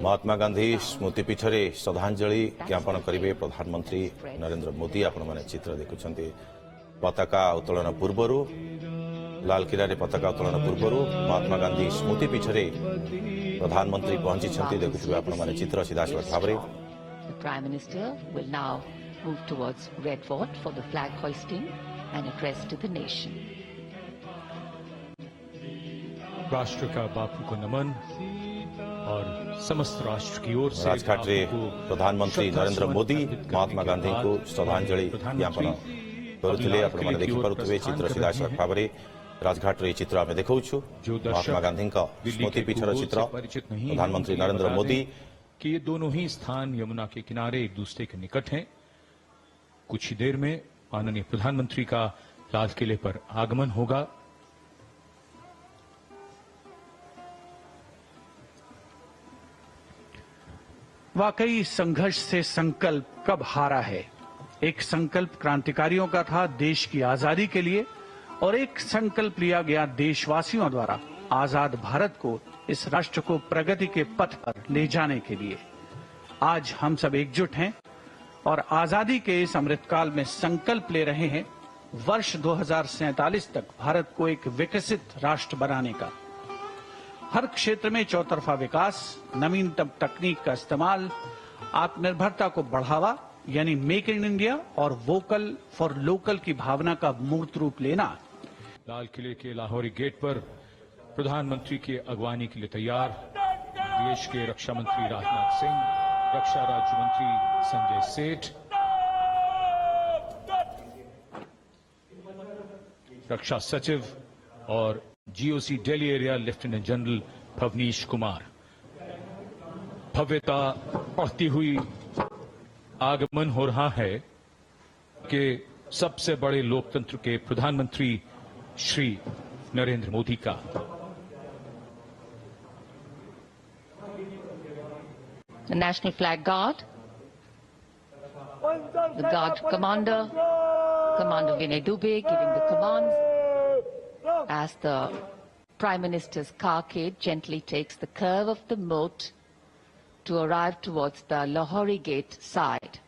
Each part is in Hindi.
महात्मा गांधी स्मृति पीठ में श्रद्धांजलि ज्ञापन करेंगे प्रधानमंत्री नरेंद्र मोदी। आपण मैंने चित्र देखुं पताका उत्तोलन पूर्व लालकिला पताका उत्तोलन पूर्व महात्मा गांधी स्मृति पीठ में प्रधानमंत्री पहुंची देखुए आपण मैंने चित्र सीधासलख भाव में। The Prime Minister will now move towards Red Fort for the flag hoisting and address to the nation. राष्ट्र का बापू को नमन और समस्त राष्ट्र की ओर से राजघाट रे प्रधानमंत्री नरेंद्र मोदी महात्मा गांधी को श्रद्धांजलि ज्ञापन करुले। आपण मैंने देखि पारुथिबे चित्र सीधासलख भाव में राजघाट रे चित्र आमे देखौछु महात्मा गांधी का स्मृति पीठर चित्र प्रधानमंत्री नरेंद्र मोदी कि ये दोनों ही स्थान यमुना के किनारे एक दूसरे के निकट हैं। कुछ ही देर में माननीय प्रधानमंत्री का लाल किले पर आगमन होगा। वाकई संघर्ष से संकल्प कब हारा है। एक संकल्प क्रांतिकारियों का था देश की आजादी के लिए और एक संकल्प लिया गया देशवासियों द्वारा आजाद भारत को, इस राष्ट्र को प्रगति के पथ पर ले जाने के लिए। आज हम सब एकजुट हैं और आजादी के इस अमृतकाल में संकल्प ले रहे हैं वर्ष 2047 तक भारत को एक विकसित राष्ट्र बनाने का। हर क्षेत्र में चौतरफा विकास, नवीनतम तकनीक का इस्तेमाल, आत्मनिर्भरता को बढ़ावा यानी मेक इन इंडिया और वोकल फॉर लोकल की भावना का मूर्त रूप लेना। लाल किले के लाहौरी गेट पर प्रधानमंत्री की अगवानी के लिए तैयार देश के रक्षा मंत्री राजनाथ सिंह, रक्षा राज्य मंत्री संजय सेठ, रक्षा सचिव और GOC Delhi area lieutenant general Bhavnish Kumar. भव्यता बढ़ती हुई आगमन हो रहा है कि सबसे बड़े लोकतंत्र के प्रधानमंत्री श्री नरेंद्र मोदी का। The National Flag Guard, the Guard Commander, Commander Vinay Dubey giving the commands as the Prime Minister's carcade gently takes the curve of the moat to arrive towards the Lahori Gate side.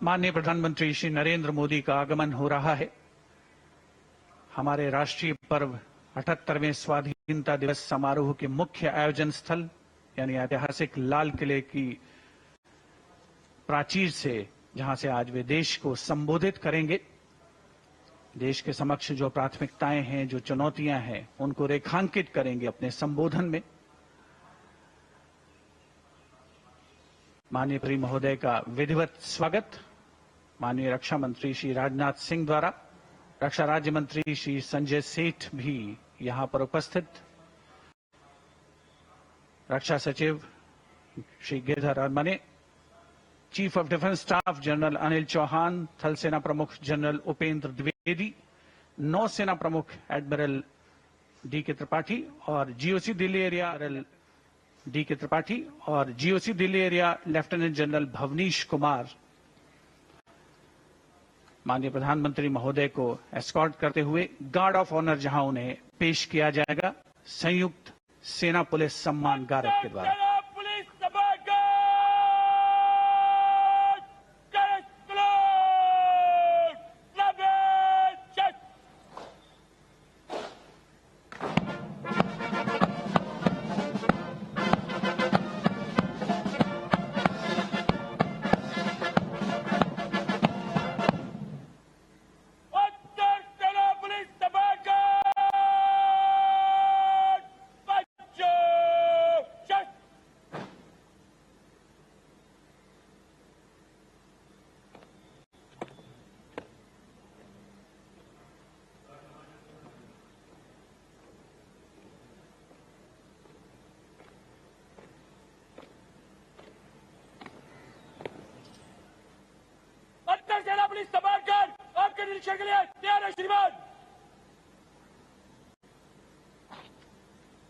माननीय प्रधानमंत्री श्री नरेंद्र मोदी का आगमन हो रहा है। हमारे राष्ट्रीय पर्व 78वें स्वाधीनता दिवस समारोह के मुख्य आयोजन स्थल यानी ऐतिहासिक लाल किले की प्राचीर से, जहां से आज वे देश को संबोधित करेंगे। देश के समक्ष जो प्राथमिकताएं हैं, जो चुनौतियां हैं, उनको रेखांकित करेंगे अपने संबोधन में। माननीय प्री महोदय का विधिवत स्वागत माननीय रक्षा मंत्री श्री राजनाथ सिंह द्वारा, रक्षा राज्य मंत्री श्री संजय सेठ भी यहां पर उपस्थित, रक्षा सचिव Shri Giridhar Aramane, chief of defence staff general Anil Chauhan, थल सेना प्रमुख जनरल उपेंद्र द्विवेदी, नौसेना प्रमुख एडमिरल डी के त्रिपाठी और जीओसी दिल्ली एरिया डी के त्रिपाठी और GOC Delhi area lieutenant general Bhavnish Kumar माननीय प्रधानमंत्री महोदय को एस्कॉर्ट करते हुए गार्ड ऑफ ऑनर जहां उन्हें पेश किया जाएगा संयुक्त सेना पुलिस सम्मान गारद के द्वारा।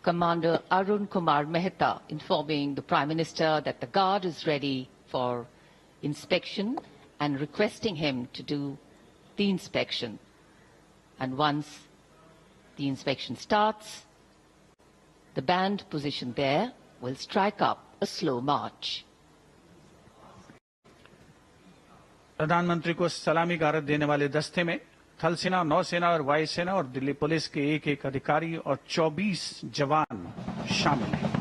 Commander Arun Kumar Mehta informing the Prime Minister that the Guard is ready for inspection and requesting him to do the inspection. And once The inspection starts. The band positioned there will strike up a slow march. प्रधानमंत्री को सलामी गारद देने वाले दस्ते में थल सेना, नौसेना और वायुसेना और दिल्ली पुलिस के एक एक अधिकारी और 24 जवान शामिल हैं।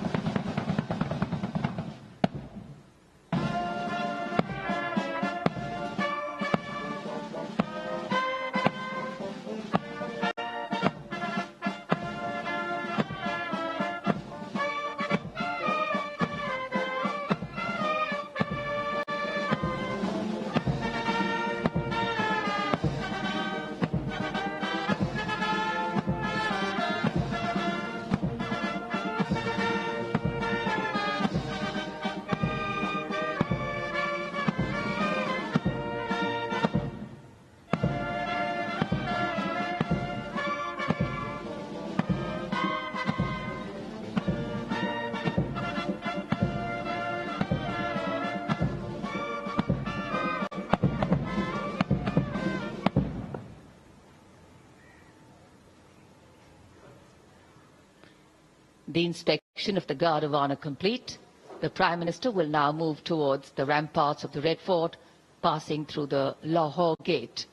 The inspection of the Guard of Honor complete, the Prime Minister will now move towards the ramparts of the Red Fort, passing through the Lahore Gate,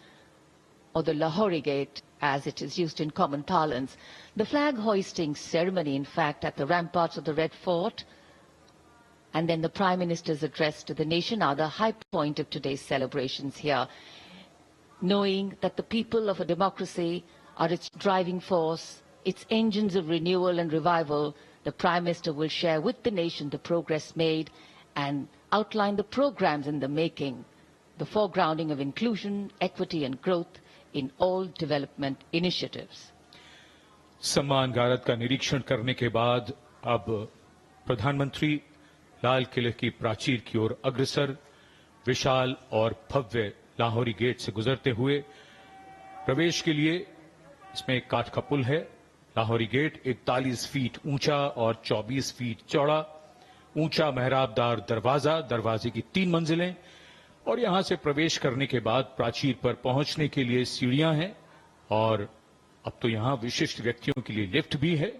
or the Lahori Gate, as it is used in common parlance. The flag hoisting ceremony, in fact, at the ramparts of the Red Fort, and then the Prime Minister's address to the nation are the high point of today's celebrations here. Knowing that the people of a democracy are its driving force, its engines of renewal and revival, the Prime Minister will share with the nation the progress made and outline the programs in the making, the foregrounding of inclusion, equity and growth in all development initiatives. सम्मान गारद का निरीक्षण करने के बाद अब प्रधानमंत्री लाल किले की प्राचीर की ओर अग्रसर, विशाल और भव्य लाहौरी गेट से गुजरते हुए प्रवेश के लिए इसमें एक काठ का पुल है। लाहौरी गेट 41 फीट ऊंचा और 24 फीट चौड़ा, ऊंचा मेहराबदार दरवाजा, दरवाजे की 3 मंजिलें और यहां से प्रवेश करने के बाद प्राचीर पर पहुंचने के लिए सीढ़ियां हैं और अब तो यहां विशिष्ट व्यक्तियों के लिए लिफ्ट भी है।